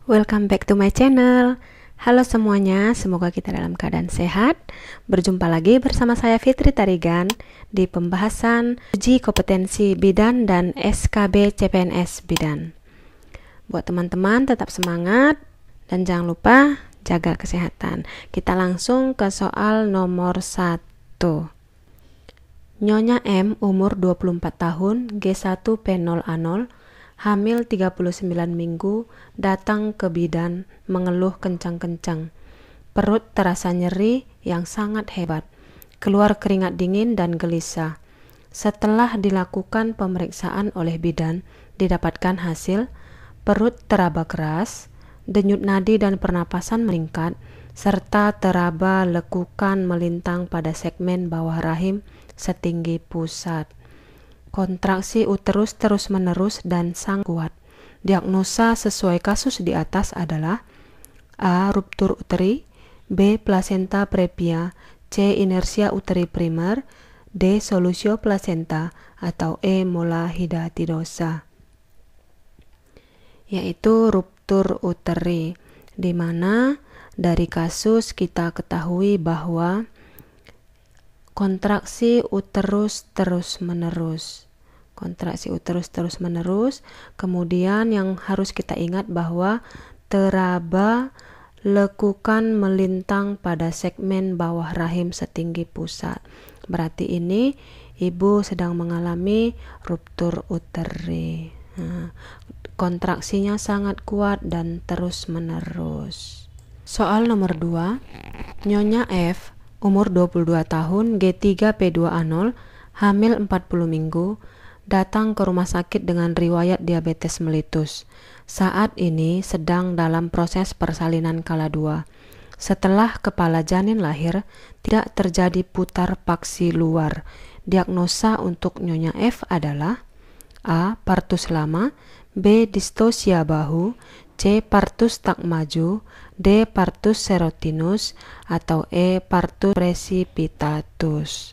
Welcome back to my channel. Halo semuanya, semoga kita dalam keadaan sehat. Berjumpa lagi bersama saya Fitri Tarigan di pembahasan uji kompetensi bidan dan SKB CPNS bidan. Buat teman-teman tetap semangat dan jangan lupa jaga kesehatan. Kita langsung ke soal nomor 1. Nyonya M umur 24 tahun, G1P0A0, hamil 39 minggu, datang ke bidan mengeluh kencang-kencang. Perut terasa nyeri yang sangat hebat, keluar keringat dingin dan gelisah. Setelah dilakukan pemeriksaan oleh bidan, didapatkan hasil perut teraba keras, denyut nadi dan pernapasan meningkat, serta teraba lekukan melintang pada segmen bawah rahim setinggi pusat. Kontraksi uterus terus-menerus dan sangat kuat. Diagnosa sesuai kasus di atas adalah A. Ruptur uteri, B. Plasenta previa, C. Inersia uteri primer, D. Solusio placenta, atau E. Mola hidatidosa, yaitu ruptur uteri, di mana dari kasus kita ketahui bahwa kontraksi uterus terus-menerus. Kemudian yang harus kita ingat bahwa teraba lekukan melintang pada segmen bawah rahim setinggi pusat. Berarti ini ibu sedang mengalami ruptur uteri. Kontraksinya sangat kuat dan terus-menerus. Soal nomor 2. Nyonya F umur 22 tahun, G3P2A0, hamil 40 minggu, datang ke rumah sakit dengan riwayat diabetes melitus. Saat ini sedang dalam proses persalinan kala 2. Setelah kepala janin lahir, tidak terjadi putar paksi luar. Diagnosa untuk Nyonya F adalah A. Partus lama, B. Distosia bahu, C. Partus tak maju, D. Partus serotinus, atau E. Partus precipitatus,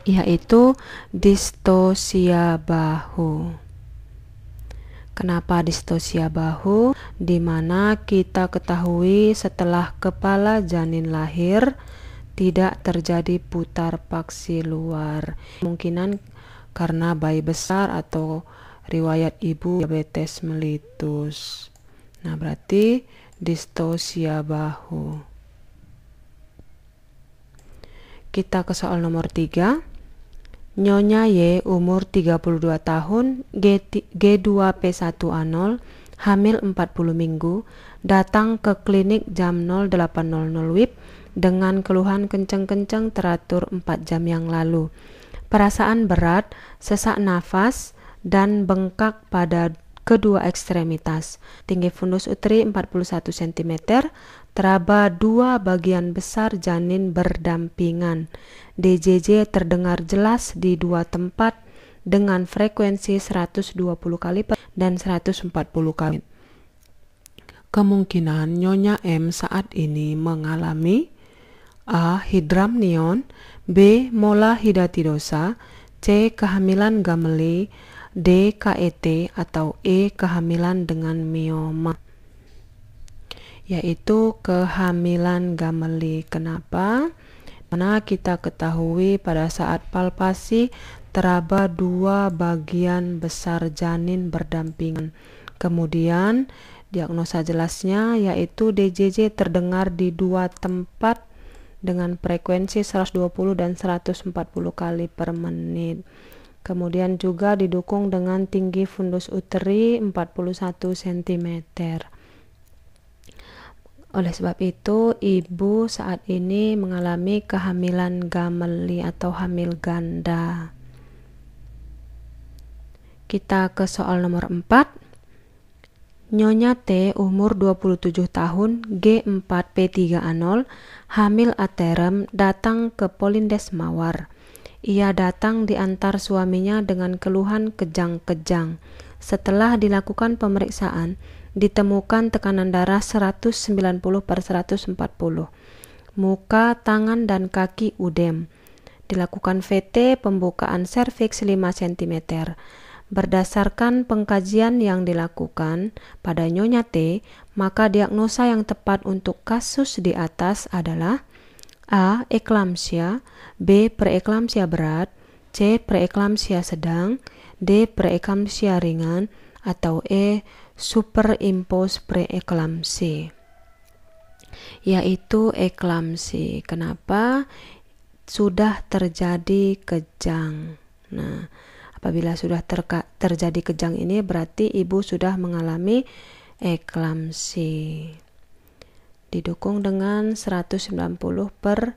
yaitu distosia bahu. Kenapa distosia bahu? Di mana kita ketahui setelah kepala janin lahir tidak terjadi putar paksi luar. Kemungkinan karena bayi besar atau riwayat ibu diabetes melitus. Nah, berarti distosia bahu. Kita ke soal nomor 3. Nyonya Y umur 32 tahun, G2P1A0, hamil 40 minggu, datang ke klinik jam 08.00 WIB dengan keluhan kencang-kencang teratur 4 jam yang lalu. Perasaan berat, sesak nafas, dan bengkak pada kedua ekstremitas. Tinggi fundus uteri 41 cm, teraba 2 bagian besar janin berdampingan. DJJ terdengar jelas di 2 tempat dengan frekuensi 120 kali dan 140 kali. Kemungkinan Nyonya M saat ini mengalami A. Hidramnion, B. Mola hidatidosa, C. Kehamilan gameli, D. KET, atau E. Kehamilan dengan mioma, yaitu kehamilan gameli. Kenapa? Karena kita ketahui pada saat palpasi teraba 2 bagian besar janin berdampingan. Kemudian diagnosa jelasnya yaitu DJJ terdengar di 2 tempat dengan frekuensi 120 dan 140 kali per menit. Kemudian juga didukung dengan tinggi fundus uteri 41 cm. Oleh sebab itu, ibu saat ini mengalami kehamilan gameli atau hamil ganda. Kita ke soal nomor 4. Nyonya T umur 27 tahun, G4P3A0, hamil aterem, datang ke Polindes Mawar. Ia datang diantar suaminya dengan keluhan kejang-kejang. Setelah dilakukan pemeriksaan, ditemukan tekanan darah 190/140. Muka, tangan, dan kaki udem. Dilakukan VT pembukaan serviks 5 cm. Berdasarkan pengkajian yang dilakukan pada Nyonya T, maka diagnosa yang tepat untuk kasus di atas adalah A. Eklamsia, B. Preeklamsia berat, C. Preeklamsia sedang, D. Preeklamsia ringan, atau E. Superimpos preeklamsi, yaitu eklamsi. Kenapa? Sudah terjadi kejang. Nah, apabila sudah terjadi kejang ini berarti ibu sudah mengalami eklamsi. Didukung dengan 190/40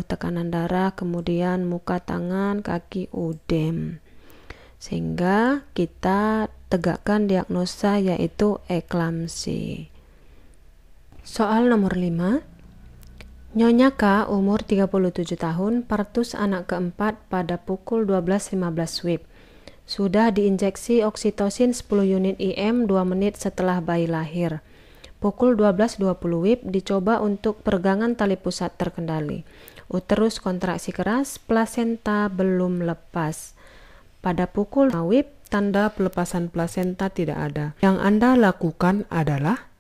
tekanan darah, kemudian muka, tangan, kaki, udem. Sehingga kita tegakkan diagnosa yaitu eklamsi. Soal nomor 5. Nyonya K umur 37 tahun, partus anak keempat pada pukul 12.15 WIB. Sudah diinjeksi oksitosin 10 unit IM 2 menit setelah bayi lahir. Pukul 12.20 WIB dicoba untuk peregangan tali pusat terkendali. Uterus kontraksi keras, plasenta belum lepas. Pada pukul 5 WIB, tanda pelepasan plasenta tidak ada. Yang Anda lakukan adalah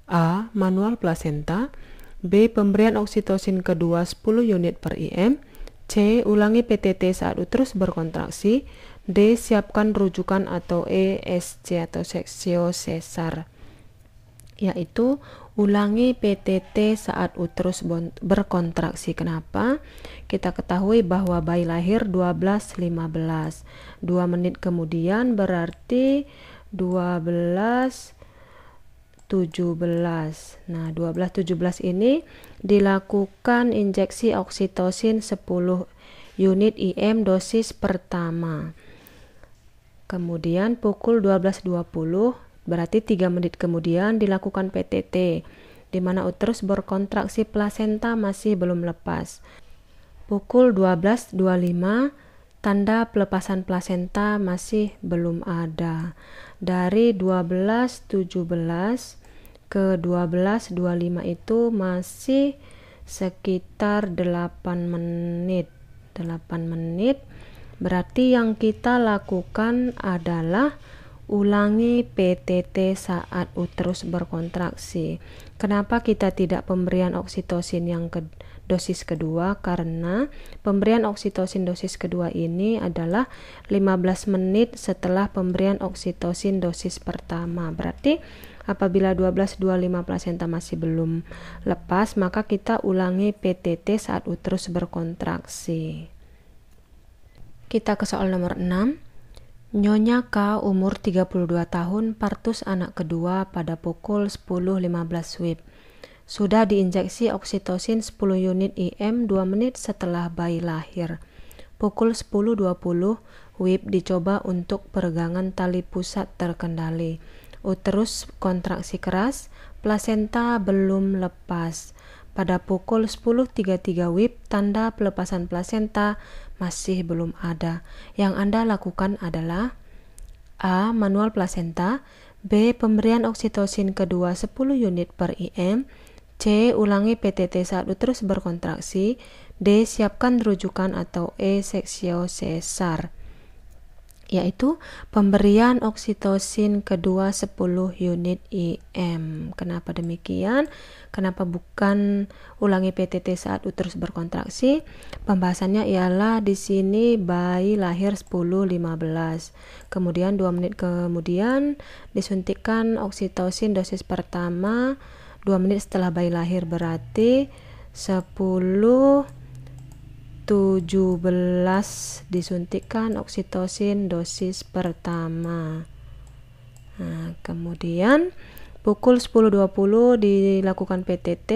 A. Manual plasenta, B. Pemberian oksitosin kedua 10 unit per IM, C. Ulangi PTT saat uterus berkontraksi, D. Siapkan rujukan, atau E. SC atau seksio sesar, yaitu ulangi PTT saat uterus berkontraksi. Kenapa? Kita ketahui bahwa bayi lahir 12.15, 2 menit kemudian berarti 12.17. Nah, 12.17 ini dilakukan injeksi oksitosin 10 unit IM dosis pertama. Kemudian pukul 12.20 berarti 3 menit kemudian dilakukan PTT, di mana uterus berkontraksi, plasenta masih belum lepas. Pukul 12.25 tanda pelepasan plasenta masih belum ada. Dari 12.17 ke 12.25 itu masih sekitar 8 menit. 8 menit berarti yang kita lakukan adalah ulangi PTT saat uterus berkontraksi. Kenapa kita tidak pemberian oksitosin yang dosis kedua? Karena pemberian oksitosin dosis kedua ini adalah 15 menit setelah pemberian oksitosin dosis pertama. Berarti apabila 12.25 plasenta masih belum lepas, maka kita ulangi PTT saat uterus berkontraksi. Kita ke soal nomor 6. Nyonya K umur 32 tahun, partus anak kedua pada pukul 10.15 WIB. Sudah diinjeksi oksitosin 10 unit IM 2 menit setelah bayi lahir. Pukul 10.20 WIB dicoba untuk peregangan tali pusat terkendali. Uterus kontraksi keras, plasenta belum lepas. Pada pukul 10.33 WIB, tanda pelepasan plasenta masih belum ada. Yang Anda lakukan adalah A. Manual plasenta, B. Pemberian oksitosin kedua 10 unit per IM, C. Ulangi PTT saat uterus berkontraksi, D. Siapkan rujukan, atau E. Seksio sesar, yaitu pemberian oksitosin kedua 10 unit IM. Kenapa demikian? Kenapa bukan ulangi PTT saat uterus berkontraksi? Pembahasannya ialah di sini bayi lahir 10.15. Kemudian 2 menit kemudian disuntikkan oksitosin dosis pertama 2 menit setelah bayi lahir, berarti 10.17 disuntikkan oksitosin dosis pertama. Nah, kemudian pukul 10.20 dilakukan PTT,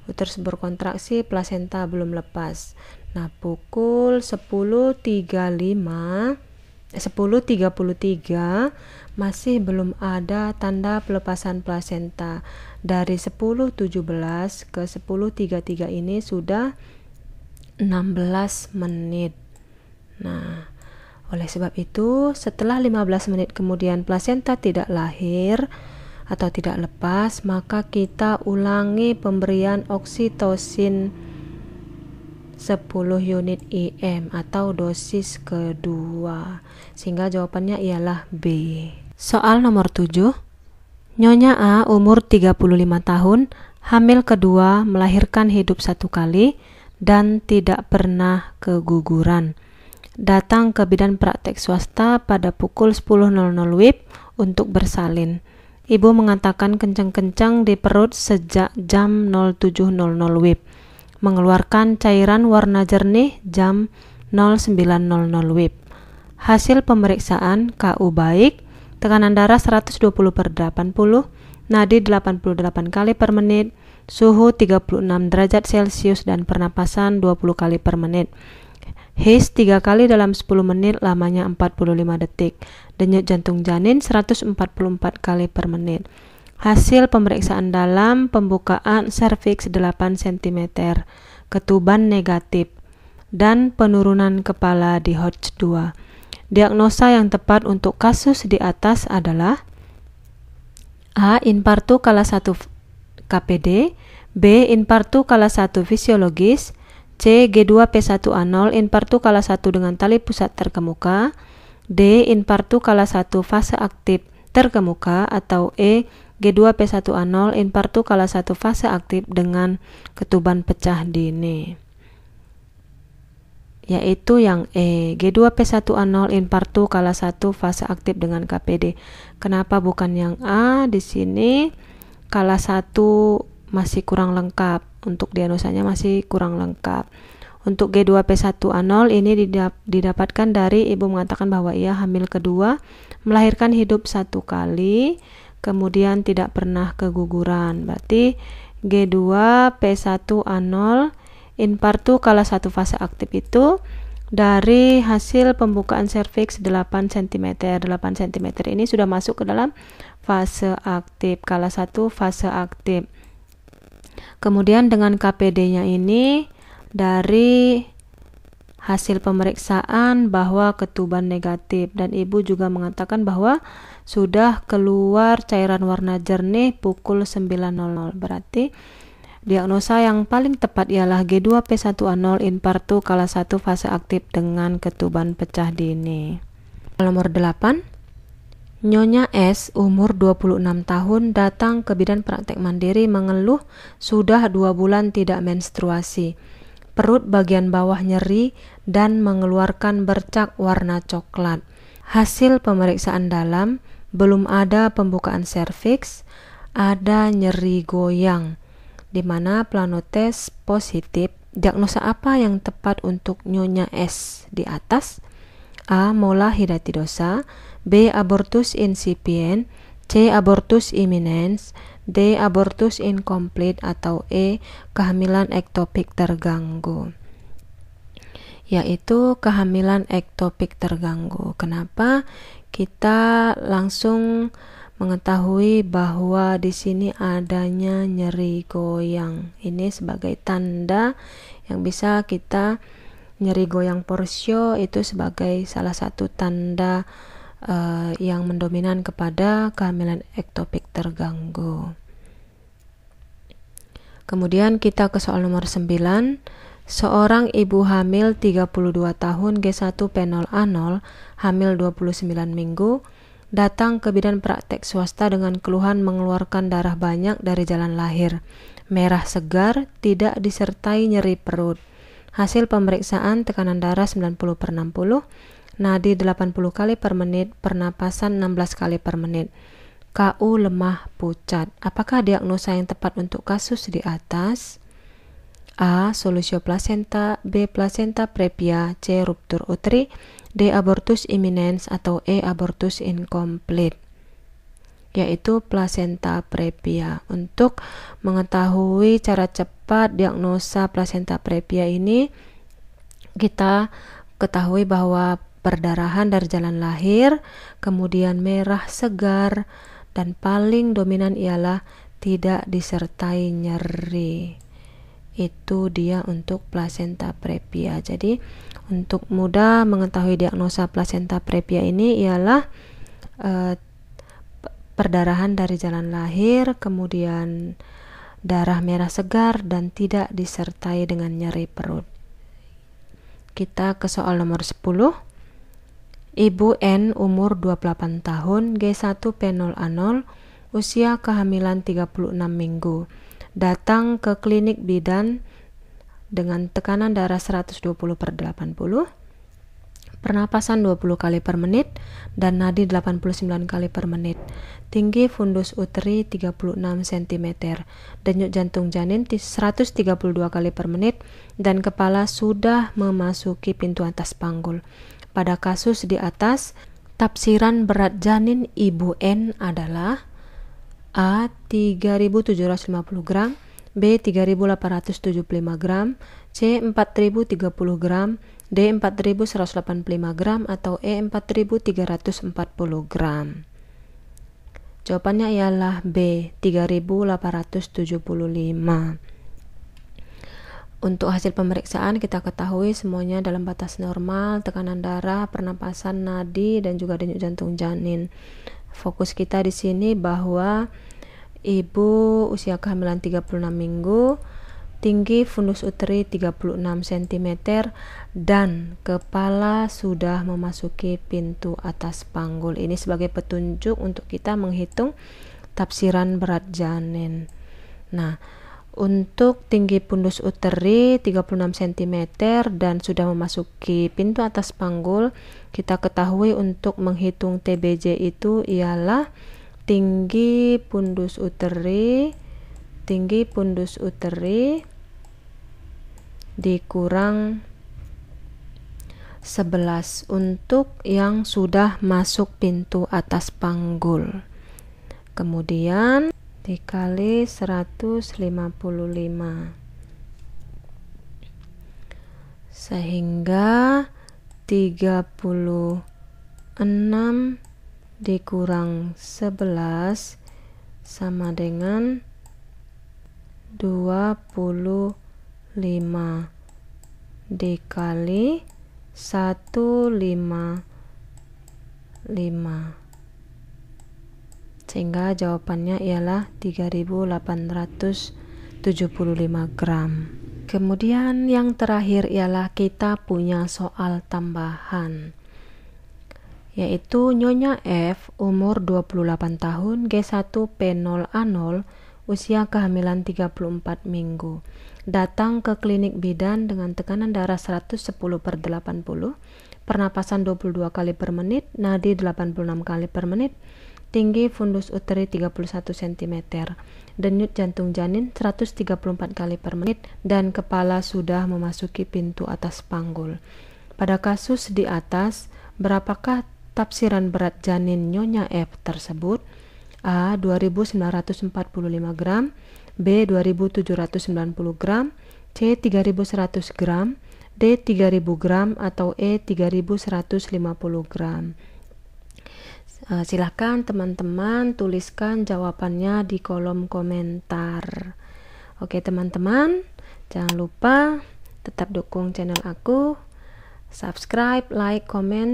uterus berkontraksi, plasenta belum lepas. Nah, pukul 10.33 masih belum ada tanda pelepasan plasenta. Dari 10.17 ke 10.33 ini sudah 16 menit. Nah, oleh sebab itu setelah 15 menit kemudian plasenta tidak lahir atau tidak lepas, maka kita ulangi pemberian oksitosin 10 unit IM atau dosis kedua. Sehingga jawabannya ialah B. Soal nomor 7. Nyonya A umur 35 tahun, hamil kedua, melahirkan hidup 1 kali, dan tidak pernah keguguran. Datang ke bidan praktek swasta pada pukul 10.00 WIB untuk bersalin. Ibu mengatakan kencang-kencang di perut sejak jam 07.00 WIB. Mengeluarkan cairan warna jernih jam 09.00 WIB. Hasil pemeriksaan KU baik, tekanan darah 120/80, nadi 88 kali per menit, suhu 36 derajat Celcius dan pernapasan 20 kali per menit. His 3 kali dalam 10 menit, lamanya 45 detik. Denyut jantung janin 144 kali per menit. Hasil pemeriksaan dalam pembukaan serviks 8 cm, ketuban negatif, dan penurunan kepala di Hodge 2. Diagnosa yang tepat untuk kasus di atas adalah A. Infartu kala 1 KPD, B. Infartu kala 1 fisiologis, C. G2P1A0 infartu kala 1 dengan tali pusat terkemuka, D. Infartu kala 1 fase aktif terkemuka, atau E. G2P1A0 infartu kala 1 fase aktif dengan ketuban pecah dini. Yaitu yang E. G2P1A0 infartu kala 1 fase aktif dengan KPD. Kenapa bukan yang A? Di sini kala 1 masih kurang lengkap. Untuk diagnosanya masih kurang lengkap. Untuk G2P1A0 ini didapatkan dari ibu mengatakan bahwa ia hamil kedua, melahirkan hidup 1 kali, kemudian tidak pernah keguguran. Berarti G2P1A0 infartu kala 1 fase aktif itu dari hasil pembukaan serviks 8 cm. 8 cm ini sudah masuk ke dalam fase aktif, kala 1 fase aktif. Kemudian dengan KPD-nya ini dari hasil pemeriksaan bahwa ketuban negatif, dan ibu juga mengatakan bahwa sudah keluar cairan warna jernih pukul 9.00. Berarti diagnosa yang paling tepat ialah G2P1A0 infartu kala 1 fase aktif dengan ketuban pecah dini. Nomor 8. Nyonya S umur 26 tahun datang ke bidan praktek mandiri mengeluh sudah 2 bulan tidak menstruasi. Perut bagian bawah nyeri dan mengeluarkan bercak warna coklat. Hasil pemeriksaan dalam belum ada pembukaan serviks, ada nyeri goyang, di mana planotes positif. Diagnosa apa yang tepat untuk Nyonya S di atas? A. Mola hidatidosa, B. Abortus incipient, C. Abortus imminens, D. Abortus incomplete, atau E. Kehamilan ektopik terganggu. Yaitu kehamilan ektopik terganggu. Kenapa kita langsung mengetahui bahwa di sini adanya nyeri goyang? Ini sebagai tanda yang bisa kita, nyeri goyang porsio itu sebagai salah satu tanda yang mendominan kepada kehamilan ektopik terganggu. Kemudian kita ke soal nomor 9. Seorang ibu hamil 32 tahun G1P0A0 hamil 29 minggu datang ke bidan praktek swasta dengan keluhan mengeluarkan darah banyak dari jalan lahir, merah segar, tidak disertai nyeri perut. Hasil pemeriksaan tekanan darah 90/60, nadi 80 kali per menit, pernapasan 16 kali per menit. KU lemah pucat. Apakah diagnosa yang tepat untuk kasus di atas? A. Solusio placenta, B. Placenta previa, C. Ruptur uteri, D. Abortus imminens, atau E. Abortus incomplete. Yaitu placenta previa. Untuk mengetahui cara cepat diagnosa placenta previa ini, kita ketahui bahwa perdarahan dari jalan lahir, kemudian merah segar, dan paling dominan ialah tidak disertai nyeri. Itu dia untuk placenta previa. Jadi untuk mudah mengetahui diagnosa placenta previa ini ialah perdarahan dari jalan lahir, kemudian darah merah segar dan tidak disertai dengan nyeri perut. Kita ke soal nomor 10. Ibu N umur 28 tahun, G1 P0A0, usia kehamilan 36 minggu. Datang ke klinik bidan dengan tekanan darah 120/80, pernapasan 20 kali per menit, dan nadi 89 kali per menit. Tinggi fundus uteri 36 cm, denyut jantung janin 132 kali per menit, dan kepala sudah memasuki pintu atas panggul. Pada kasus di atas, tafsiran berat janin Ibu N adalah A. 3.750 gram, B. 3.875 gram, C. 4.030 gram, D. 4.185 gram, atau E. 4.340 gram. Jawabannya ialah B. 3.875. Untuk hasil pemeriksaan kita ketahui semuanya dalam batas normal, tekanan darah, pernapasan, nadi, dan juga denyut jantung janin. Fokus kita di sini bahwa ibu usia kehamilan 36 minggu, tinggi fundus uteri 36 cm, dan kepala sudah memasuki pintu atas panggul. Ini sebagai petunjuk untuk kita menghitung tafsiran berat janin. Nah, untuk tinggi fundus uteri 36 cm dan sudah memasuki pintu atas panggul, kita ketahui untuk menghitung TBJ itu ialah tinggi fundus uteri dikurang 11 untuk yang sudah masuk pintu atas panggul. Kemudian dikali 155, sehingga 36 dikurang 11 sama dengan 25 dikali 155, sehingga jawabannya ialah 3.875 gram. Kemudian yang terakhir ialah kita punya soal tambahan, yaitu Nyonya F umur 28 tahun, G1 P0A0, usia kehamilan 34 minggu. Datang ke klinik bidan dengan tekanan darah 110/80, pernapasan 22 kali per menit, nadi 86 kali per menit, tinggi fundus uteri 31 cm, denyut jantung janin 134 kali per menit, dan kepala sudah memasuki pintu atas panggul. Pada kasus di atas, berapakah tafsiran berat janin Nyonya F tersebut? A. 2.945 gram, B. 2.790 gram, C. 3.100 gram, D. 3.000 gram, atau E. 3.150 gram. Silahkan teman-teman tuliskan jawabannya di kolom komentar. Oke teman-teman, jangan lupa tetap dukung channel aku, subscribe, like, komen,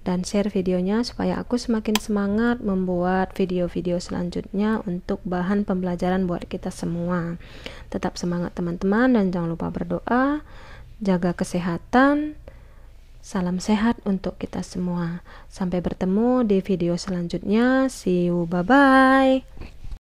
dan share videonya supaya aku semakin semangat membuat video-video selanjutnya untuk bahan pembelajaran buat kita semua. Tetap semangat teman-teman, dan jangan lupa berdoa, jaga kesehatan. Salam sehat untuk kita semua. Sampai bertemu di video selanjutnya. See you, bye-bye.